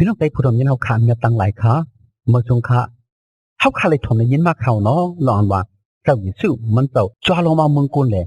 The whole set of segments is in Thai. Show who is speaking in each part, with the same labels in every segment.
Speaker 1: พี่น้องใจผู้ดำยินเขาขานเงาตังหลายขาเมื่อชงขาเขาขาเลยทนในยินมาเขาเนาะลองว่าเจ้าอยู่สู้มันเจ้าจ้าลงมาเมืองกุนเลย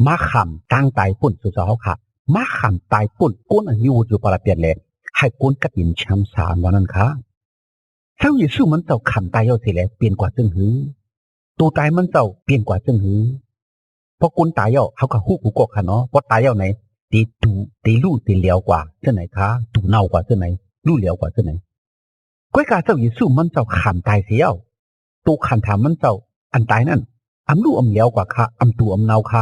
Speaker 1: มาขำตั้งตายปุ่นสุดเจ้าเขาขามาขำตายปุ่นกุนอันยูอยู่ปราเปียนเลยให้กุนกัดยินช้ำสารวันนั้นขาเจ้าอยู่สู้มันเจ้าขำตายเอาสิเลยเปลี่ยนกว่าจึงหือตัวตายมันเจ้าเปลี่ยนกว่าจึงหือพอกุนตายเอาเขาก็ฮู้กูกอกค่ะเนาะพอตายเอาไหนตีดูตีลู่ตีเหลียวกว่าเจ้าไหนคะตูเน่ากว่าเจ้าไหนลู่เหลียวกว่าเจ้าไหนก้อยกาเจ้าอยู่สู้มันเจ้าขำตายเสียตัวขันถามมันเจ้าอันตายนั่นอำลู่อำเหลียวกว่าค่ะอำตูอำเนาค่ะ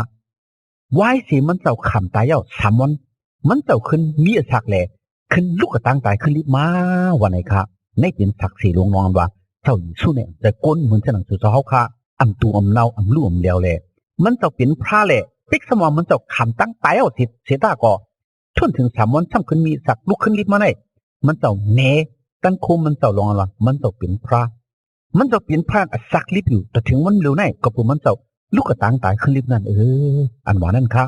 Speaker 1: ไว้สิมันเจ้าขำตายเอา3 วันมันเจ้าขึ้นมีสักแหล่ขึ้นลูกกระตังตายขึ้นรีบมาวันไหนค่ะในเป็นศักดิ์ศรีหลวงนอนว่าเจ้าอยู่สู้เนี่ยแต่ก้นเหมือนเจ้าหนังสือเจ้าค่ะอำตูอำเนาอำลู่อำเหลียวแหล่มันเจ้าเป็นพระแหล่ติ๊กสมองมันเจ้าขำตั้งตายเอาเสียตาก่อทนถึง3 วันซ้ำขึ้นมีสักลุกขึ้นรีบมาได้มันเจ้าเนตั้งคุมมันเจ้าลงว่ามันเจ้าเป็นพระมันจะเปลี่ยนพลาดสักลิบอยู่แต่ถึงวันเร็วแน่ก็ปุ่มมันจะลูกกระตังตายขึ้นลิบนั่นอันว่านั่นค่ะ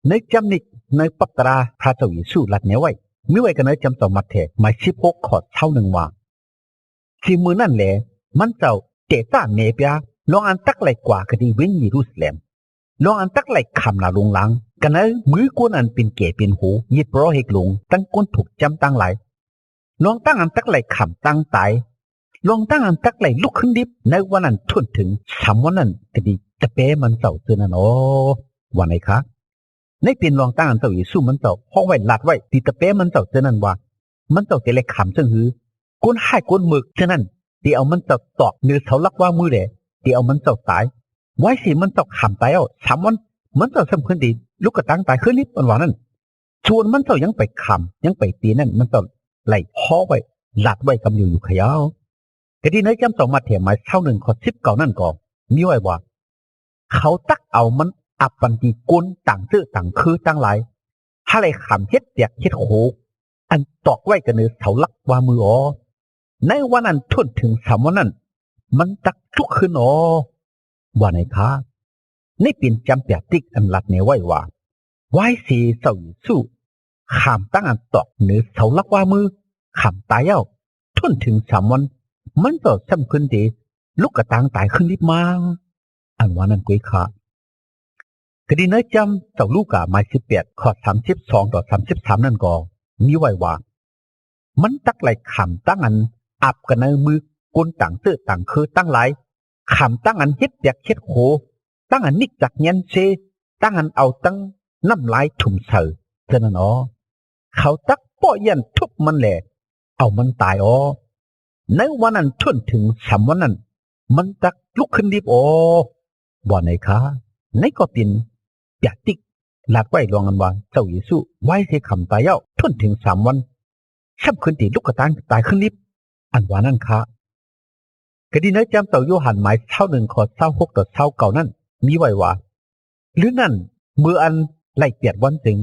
Speaker 1: ในจำนิกในปัตตราพระเจ้าเยซูลัดเนไว้ไม่ไว้กันในจำต่อมัทเทหมาย16 ข้อเท่าหนึ่งว่าที่มือนั่นแหละมันเจ้าเตต้าเนเปียลองอันตักไหลกว่าคดีเว้นเยรูซาเล็มลองอันตักไหลคำลาลงหลังกันในมือกวนอันเป็นเก๋เป็นหูยิดโปรเฮกลงตั้งก้นถูกจำตั้งไหลลองตั้งอันตักไหลคำตั้งตายลองตั้งอันตักไหลลุกขึ้นดิบในวันนั้นทนถึง3 วันนั้นคดีตะเปมันเจ้าเจอนั่นวันไหนคะในเป็นลองตั้งอันเจ้าอยู่สู้มันเจ้าห้องไว้ลัดไว้ตีตะเปมันเจ้าเจอนั่นว่ามันเจ้าจะเลยขำซึ่งหือก้นให้ก้นมึกเท่านั้นเดี๋ยวมันเจ้าตอกเนื้อเสาลักว่ามือเลยเดี๋ยวมันเจ้าตายไว้สิมันเจ้าขำตายเอา3 วันมันเจ้าสำคัญดีลูกกระตังตายขึ้นนิดวันนั้นชวนมันเจ้ายังไปขำยังไปตีนั่นมันเจ้าไหลห้อไว้ลัดไว้กำอยู่ขยาวกที่ในจำต่อมาเถียมหมายเท่า1 ข้อ 19นั่นก็มีไว้ว่าเขาตักเอามันอับปันตีกุนต่างซื้อต่างคือต่างหลายถ้าไรขำเฮ็ดเตียกเฮ็ดโขอันตอกไว้กันเนื้อเสาลักว่ามือในวันนั้นทนถึง3 วันนั้นมันตักทุกขึ้นว่าไหนคะในเป็นจำเปียติกอันหลัดเนไว้ว่าไว้สีเสาอยู่สู้ขำตั้งอันตอกเนื้อเสาลักว่ามือขำตายทนถึง3 วันมันก็สำคัญดีลูกกระตังตายขึ้นรีบมาอันว่านั้นกุ้ยค่ะคดีในจำเจ้าลูกหมาย18 ข้อ 32 ต่อ 33นั่นก็มีไว้ว่ามันตักไหลขำตั้งอันอับกันในมือกุนต่างเสื้อต่างคือตั้งหลายขำตั้งอันเฮ็ดอยากเฮ็ดโขตั้งอันนิกจักเย็นเซตั้งอันเอาตั้งน้ำลายถุ่มเสือเท่านั้นเขาตักป้อยันทุบมันแหละเอามันตายในวันนั้นทนถึง3 วันนั้นมันตักลุกขึ้นรีบบ่ไหนคะในก็เป็นอยากติกหลัดไว้ลองกันว่าเจ้าเยซูไว้ให้คำตายทนถึง3 วันช้ำขึ้นตีลูกกระตังตายขึ้นรีบอันว่านั่นคะคดีในจำเต่าโยหันหมายเท่า1 ข้อ 26 ต่อ 29นั่นมีไว้ว่าหรือนั่นเมื่ออันไล่เปียดวันถึง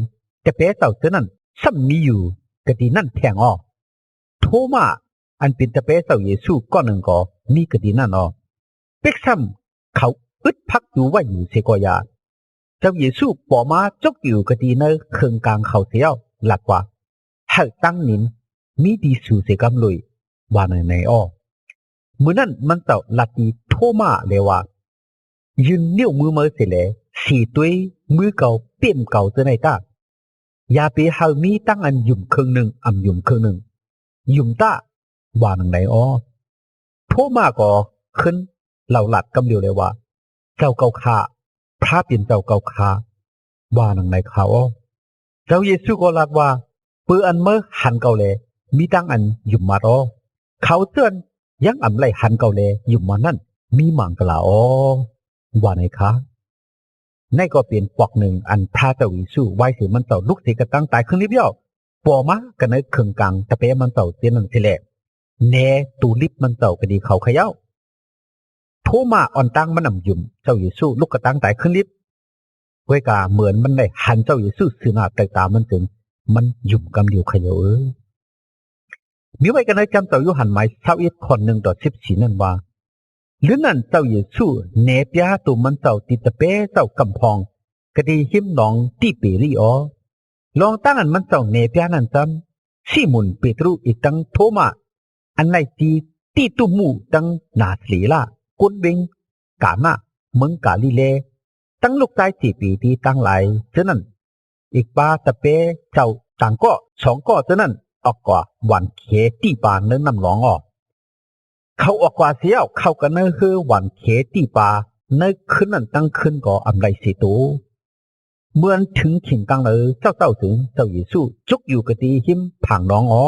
Speaker 1: จะเป๊ะเต่าเท่านั้นซ้ำมีอยู่คดีนั่นแทงโทมาอันเป็นตะเปเจ้าเยซูก้อนหนึ่งก็มีกดีนั่นเป็กซ้ำเขาอึดพักอยู่ว่าอยู่เสกอยาเจ้าเยซูปอมาจกอยู่กดีในเคืองกลางเขาเสียวหลักว่าให้ตั้งนินมีดีสู่เสกำลุยว่าในเมื่อนั้นมันเจ้าลัดดีโทมาเลยว่ายืนนิ้วมือเสียเลย4 ตัวมือเก่าเปี่ยมเก่าเจอในตาอย่าไปหามีตั้งอันยุ่มครึ่งหนึ่งอ่ำยุ่มครึ่งหนึ่งยุ่มตาว่าหนังไหนโทมาก็ขึ้นเหล่าหลัดกำเดียวเลยว่าเจ้าเก่าคาพระเป็นเจ้าเก่าคาว่าหนังไหนเขาเจ้าเยซูก็ลัดว่าปืออันเมื่อหันเก่าเลยมีตั้งอันยุ่มมาเขาเตือนยังอ่ำไหลหันเก่าเลยยุ่มมานั่นมีหมังกล่าวว่าไหนคะในก็เป็นปอกหนึ่งอันพระเจ้าเยซูไว้ถือมันเต่าลุกสีกระตั้งตายขึ้นนิบย่อปอมากันในเคืองกลางตะเปมันเต่าเตียนนั่นสิแหละแน่ตูลิบมันเจ้าก็ดีเขาขย่าโทมาอ่อนตั้งมันนำยุ่มเจ้าเยซูลูกกระตั้งตายขึ้นลิบเวกาเหมือนมันได้หันเจ้าเยซูสื่อหน้าแต่ตามันถึงมันยุ่มกำอยู่ขย่ามีไว้กันในจำเจ้าโยหันหมาย21 ข้อ 1 ต่อ 14นั่นว่าหรือนั่นเจ้าเยซูเนปยาตัวมันเจ้าติตะเปเจ้ากำพองกะดีหิมหนองที่เปรีลองตั้งอันมันเจ้าเนปยานั่นจ ซีมุนเปโตรอีตังโทมาอันไรจีตีตุมูตังนาสลีละกุนเวงกามาเมืองกาลิเลตั้งลูกใจจีปีที่ตั้งหลายเท่านั้นอีกปาตะเปเจ้าต่างก็สองก็เท่านั้นออกกว่าวันเคตีปาเนื้อน้ำหลองออกเขาออกกว่าเสียวเขากันเนื้อคือวันเคตีปาเนื้อขึ้นนั้นตั้งขึ้นก็อันไรสิตูเมื่อถึงขิงกังเลยเจ้าถึงเจ้าเยซูจุกอยู่กตีหิมผังน้องอ๋อ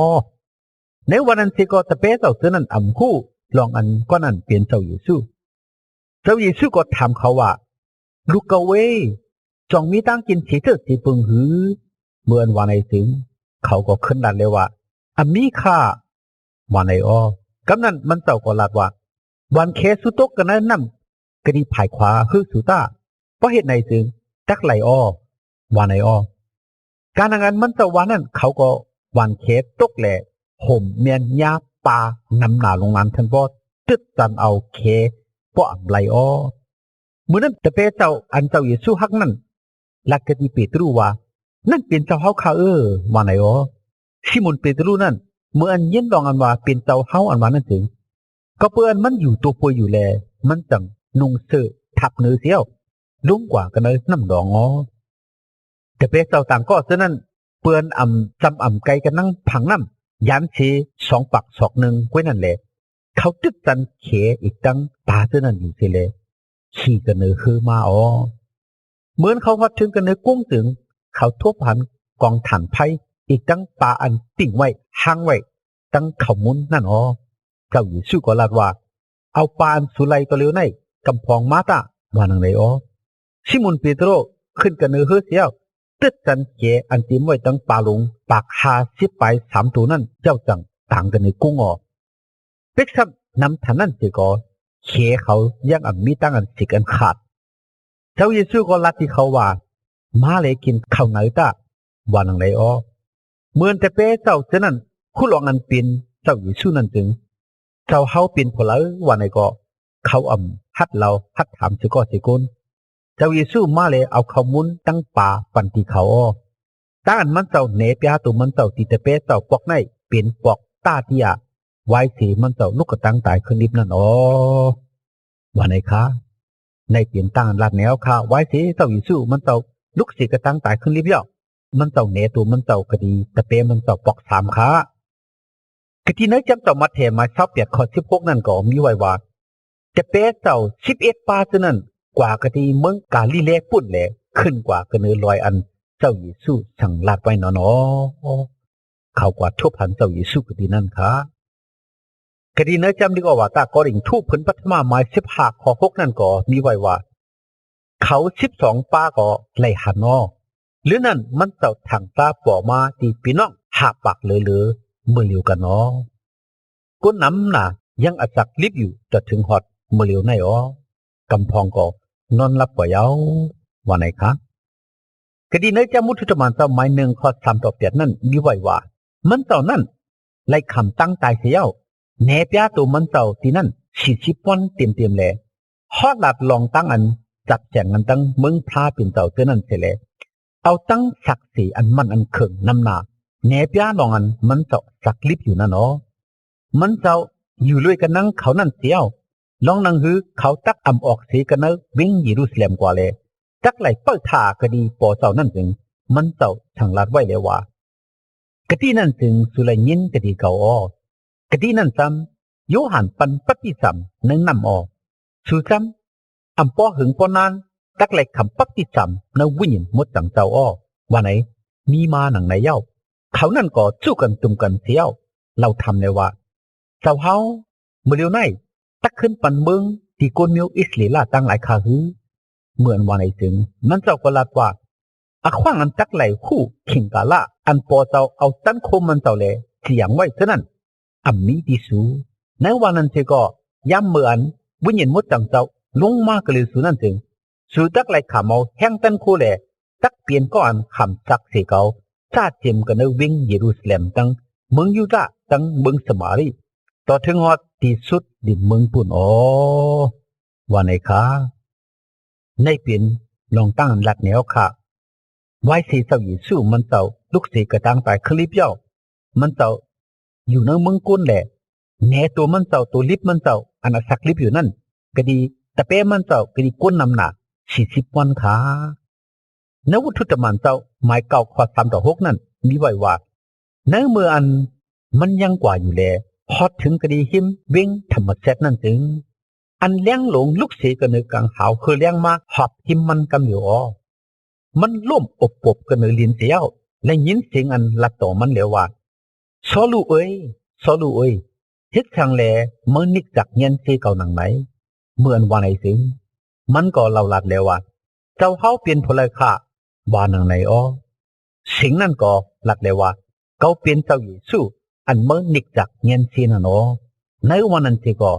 Speaker 1: ในวันนั้นสิก็ตะเปเจ้าเท่านั้นอ่ำคู่ลองอันก็นั่นเปลี่ยนเจ้าเยซูก็ถามเขาว่าลูกเวจองมีตั้งกินสีเธอสีปึงหือเมื่อวันไหนถึงเขาก็ขึ้นดันเลยว่าอามีค่าวันไหนอ้อกำนั้นมันเจ้าก็ลาดว่าวันเคสุตกกันนั้นนำกระดีภายขวาคือสุตาเพราะเหตุไหนถึงตักไหลอ้อวันไหนอ้อการงานมันเจ้าวันนั้นเขาก็วันเคตกแหล่ห่มเมียนยาปานำหนาลงงานทันบอตึดจันเอาเคป้อไหลอ้อเมื่อนั้นตะเปเจ้าอันเจ้าเยซูฮักนั้นลักกะติเปโตรว่านั่นเป็นเจ้าเฮาข้าว่าไหนอ๋อซิมอนเปโตรนั่นเมื่ออันเย็นลองอันว่าเป็นเจ้าเฮาอันว่านั้นถึงก็เปื้อนมันอยู่ตัวป่วยอยู่แลมันจังนุงเสื้อทับเนื้อเสียวลุงกว่ากันเลยน้ำดองอ๋อตะเปเจ้าต่างก็ฉะนั้นเปื้อนจำไกลกันนั่งผังน้ำยันเชสองปักศอกหนึ่งไว้นั่นแหละเขาตึกจันเขอีกตั้งตาเท่านั้นอยู่เสียเลยขี่กันเนื้อคือมาอ๋อเหมือนเขาวัดถึงกันเนื้อกุ้งถึงเขาทบหันกองฐานไพ่อีกตั้งปลาอันติ่งไว้ห้างไว้ตั้งเขามุนนั่นอ๋อเจ้าอยู่สู้ก็ลาดว่าเอาปลาอันสุไลตัวเร็วในกำพองมาตาว่านังไหนอ๋อซิมอนเปโตรขึ้นกันเนื้อเฮือเสียวตึดจันเกอันติมไว้ตั้งปลาลงปาก50ไป3ตัวนั่นเจ้าจังต่างกันในกุ้งอ๋อเป็กซับนำฐานนั่นเสียก่อเคเขายังอันมีตั้งอันสิกันขาดเจ้าเยซูก็ลัดที่เขาว่ามาเลยกินข้าวไหนตาว่านังไหนอ๋อเมื่อแต่เป้เจ้าเจนั้นคู่ลองอันเป็นเจ้าเยซูนั่นจึงเจ้าเฮาเป็นพลว่าไหนก็เขาฮัดเราฮัดถามสิก็สิกุนเจ้าเยซูมาเลยเอาข้าวมุนตั้งป่าปันที่เขาอ๋อตั้งอันมันเจ้าเนปยาตัวมันเจ้าที่แต่เป้เจ้าปอกในเป็นปอกตาที่อะไว้สีมันเจ้าลูกกระตังตายขึ้นนิบนั่นอ๋อว่าไหนคะในเปลี่ยนตั้งลาดแนวค่ะไว้สีเจ้าเยซูมันเจ้าลูกสีกระตังตายขึ้นนิบย่อมันเจ้าเนตัวมันเจ้าคดีแต่เป้มันเจ้าปอก3ค่ะกะที่ไหนจำเจ้ามัทธิวมา28ข้อ16นั่นก็มีไว้ว่าแต่เป้เจ้า11ปาซะนั่นกว่ากะที่เมืองกาลิเลปุ่นแหละขึ้นกว่ากันเนื้อลอยอันเจ้าเยซูสั่งลาดไว้นอเขากว่าทุบหันเจ้าเยซูกะที่นั่นค่ะกะที่ไหนจำดีกว่าตากอริงทูบผลปัทมาหมาย15ข้อ6นั่นก็มีไว้ว่าเขา12ปาก็ไหลหันนอหรือนั่นมันเจ้าทางตาปอมาที่พี่น้องหาปากเลยเมื่อเลียวกันนอก้นน้ำน่ะยังอาจักลิบอยู่จะถึงหอดเมื่อเลียวในอ๋อกำพองก็นอนหลับป่วยเอาว่าไหนคะคดีในจามุทุตมันเจ้าไม้1ข้อ3ต่อ8นั่นมีไว้ว่ามันเจ้านั่นไล่คำตั้งตายเสียวเนปยาตัวมันเจ้าที่นั่น40วันเต็มเลยฮอดหลัดลองตั้งอันจับแจงกันตั้งเมืองพาเป็นเจ้าเท่านั้นเสียเลยเอาตั้งศักดิ์ศรีอันมันอันเข่งนำหนาเนปยาลองอันมันเจ้าสักลิบอยู่นั่นอ๋อมันเจ้าอยู่ด้วยกันนั่งเขานั่นเสียวลองนั่งหือเขาตักอำออกเสียกันเนวิ่งเยรูซาเล็มกว่าเลยตักไหลเปิดท่าคดีปอเจ้านั่นจึงมันเจ้าช่างลาดไว้เลยว่ากะที่นั่นจึงสุไลยินกะที่เก่าอ๋อกะที่นั่นซ้ำโยหันปันปฏิสัมนึงนำอ๋อสุซ้ำอำปอหึงปอนานตักไหลคำปฏิสัมนวิ่งมดจังเจ้าอ๋อว่าไหนมีมาหนังไหนเย้าเขานั่นก็สู้กันตุ่มกันเสียวเราทำเลยว่าเจ้าเฮาเมื่อเร็วไนตักขึ้นปันเมืองที่โกนมิวอิสเลลาตั้งหลายคาหือเหมือนว่าไหนถึงมันเจ้าก็ลาดว่าอะขว้างอันตักไหลคู่ขิงกาละอันปอเจ้าเอาตั้นโคมันเจ้าเลยเสียงไว้เท่านั้นอัมมีดิสูในวันนั้นเธอก็ย้ำเมื่อนวิญญาณมดจังเจ้าลงมากเลยสูนั่นถึงสูตักไหลขาเมาแห้งตั้นโคเลยตักเปลี่ยนก้อนคำซักเสกเอาซาเจมกันในวิ่งเยรูซาเล็มตั้งเมืองยูดาห์ตั้งเมืองสมารีต่อถึงฮอดที่สุดดินเมืองปุ่นอ๋อว่าไหนคะในเปลี่ยนลองตั้งหลักแนวค่ะไว้สีเจ้าเยซูมันเจ้าลูกศิษย์กระตังตายคลิปเย้า มันเจ้าอยู่ในเมืองกุนแหละแหนตัวมันเจ้าตัวลิบมันเจ้าอันสักลิบอยู่นั่นก็ดีตะเป้มันเจ้าก็ดีก้นนำหนา40วันค่ะนวุฒิตมันเจ้าหมายเก่าข้อ3-6นั่นมีไว้ว่าในเมื่ออันมันยังกว่าอยู่แลพอถึงกระดีหิมวิ่งธรรมเสร็จนั่นจึงอันเลี้ยงหลงลูกเสกกันในกลางหาวคือเลี้ยงมาหอบหิมมันกำอยู่อ๋อมันล่มอบปบกันในลิ้นเสียวและยินเสียงอันลัดต่อมันเหลวว่าซอลูเอ้ยซอลูเอ้ยเฮ็ดทางแลเมื่อนิกจากเงินเสเก่าหนังไหนเมื่อวันไหนสิงมันก็เล่าลัดแล้วว่าเจ้าเฮาเปลี่ยนพลค่าว่าหนังไหนอ๋อสิงนั่นก็ลัดแล้วว่าเขาเปลี่ยนเจ้าเยซูอันเมื่อนิกจากเงินเสนั่นอ๋อในวันนั้นสิก็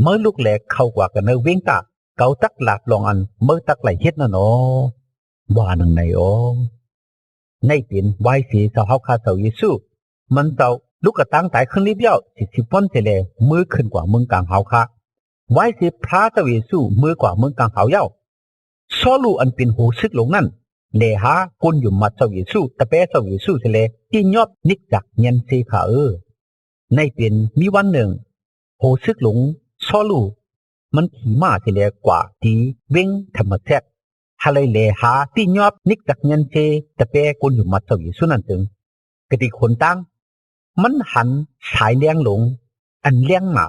Speaker 1: เมื่อลูกแหลกเข้ากว่ากันในเว้งตาเขาตักหลับลองอันเมื่อตักไหลเฮ็ดนั่นอ๋อว่าหนังไหนอ๋อในเปลี่ยนไว้สีเจ้าเฮาข้าเจ้าเยซูมันเจ้าลูกกระตั้งตายขึ้นนิดเดียว40วันเสร็จแล้วมือขึ้นกว่าเมืองกลางเฮาค่ะไว้สิพระเจ้าเยซูมือกว่าเมืองกลางเฮาเย้าซอลูอันเป็นหูซึกหลงนั่นเลหาคนอยู่มาเจ้าเยซูตะเปเจ้าเยซูเสร็จแล้วที่ยอบนิกจากเงินเสค่ะในเปลี่ยนมีวันหนึ่งหูซึกหลงซอลูมันขี่ม้าเสร็จแล้วกว่าที่เว้งธรรมเสร็จฮาเลยเลหาที่ยอบนิกจากเงินเสตะเปคนอยู่มาเจ้าเยซูนั่นจึงกติคนตั้งมันหันสายเลี้ยงหลงอันเลี้ยงหนา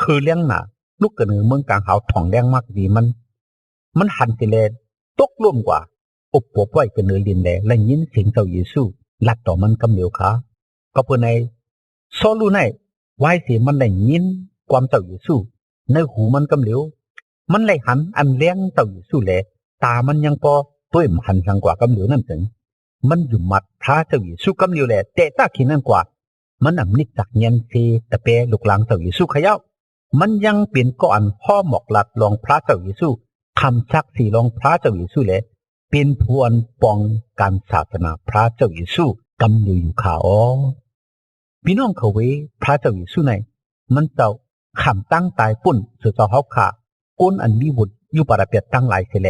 Speaker 1: คือเลี้ยงหนาลูกกระเนือเมืองกลางหาวถ่องแดงมากดีมันหันสิเลตกร่วมกว่าอบปบไว้กระเนือลินแลและยินเสียงเจ้าเยซูลัดต่อมันกำเหลียวขาก็เพื่อในซอลูในไว้สิมันได้ยินความเจ้าเยซูในหูมันกำเหลียวมันเลยหันอันเลี้ยงเจ้าเยซูแลตามันยังพอตัวมันหันสังกว่ากำเหลียวนั่นถึงมันอยู่มัดพระเจ้าเยซูกำเหลียวแลแต่ตาขี้นั่นกว่ามันนำนิกจากเงินเซตะเปลูกหลังเจ้าเยซูขย่ามันยังเป็นก้อนพ่อหมอกหลัดลองพระเจ้าเยซูคำชักสีลองพระเจ้าเยซูเลยเป็นพวนปองการศาสนาพระเจ้าเยซูกำอยู่ข่าวพี่น้องเขาเวพระเจ้าเยซูในมันเจ้าคำตั้งตายปุ่นสุดเจ้าเขาขาก้นอันวิบุตรอยู่ประเปียตั้งหลายเสล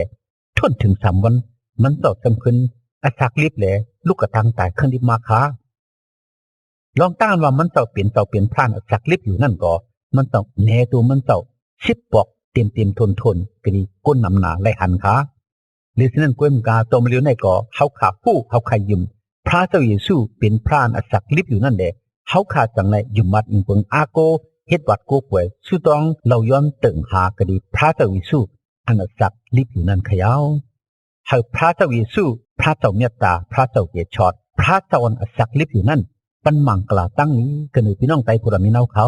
Speaker 1: ทนถึง3 วันมันเจ้าจำคืนอาชักลิบแหลลูกกระตั้งตายขึ้นลิบมาค่ะลองต้านว่ามันเจ้าเปลี่ยนพรานจากลิบอยู่นั่นก็มันต้องแน่ตัวมันเจ้า10 ปอกเต็มทนกรีก้นนำหนาไหลหันขาหรือฉะนั้นก้มกาตัวมาเลี้ยวในก็เขาขาผู้เขาขยิมพระเจ้าเยซูเป็นพรานจากลิบอยู่นั่นแหละเขาขาจังในยิมมัดอิงเปิงอาโกเฮ็ดวัดโกกวยสุดต้องเราย้อนตึงหากรีพระเจ้าเยซูอันจากลิบอยู่นั่นขยาวให้พระเจ้าเยซูพระเจ้าเมตตาพระเจ้าเกียรติชอดพระเจ้าอันจากลิบอยู่นั่นปันมังกลาตั้งนี้กันพี่น้องใจพวกมีเนาเขา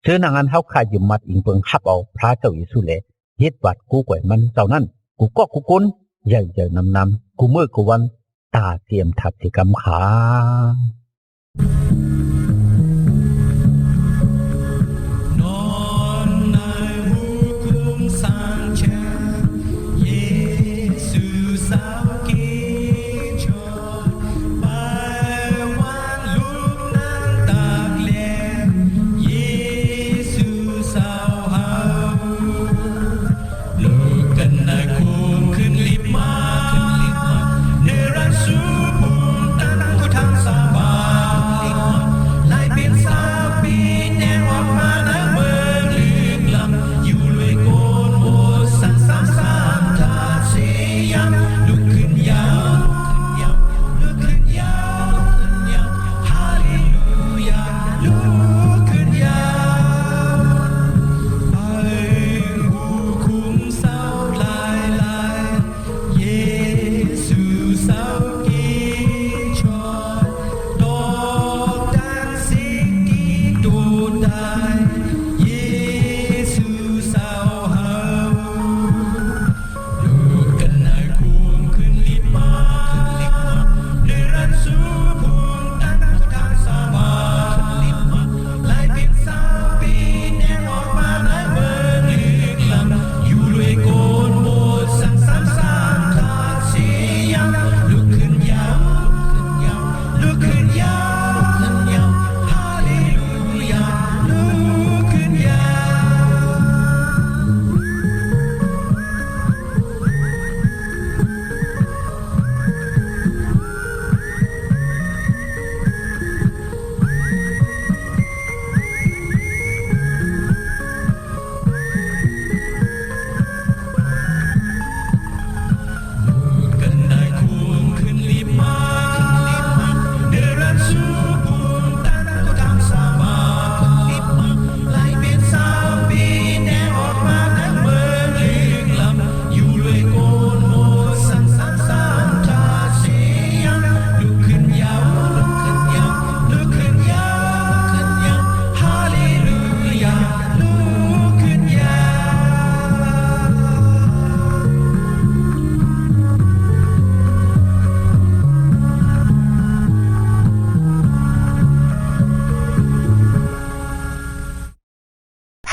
Speaker 1: เชิญนางอันเฮาขายิมมัดอิงเปิงฮับเอาพระเจ้าเยซูแลเฮ็ดวัดกูกวยมันเจ้านั้นกูก็กูกุนใหญ่นำกูเมื่อกูวันตาเตรียมทับสิกรรมขา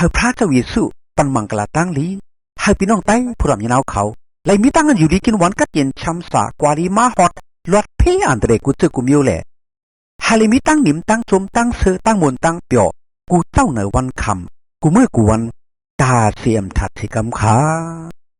Speaker 2: ให้พระเจ้าเยซูปันมังกลาตั้งลีให้พี่น้องไต้ผู้รำยินเอาเขาไล่มีตั้งกันอยู่ดีกินวันกัดเย็นช้ำสากวาลีมาฮอดลอดเพียอันเดรกูเจอกูมิวแหละฮาลิมีตั้งหนิมตั้งจมตั้งเสือตั้งมนตั้งเปียวกูเจ้าเหนือวันคำกูเมื่อกูวันตาเสียมถัดสิกำขา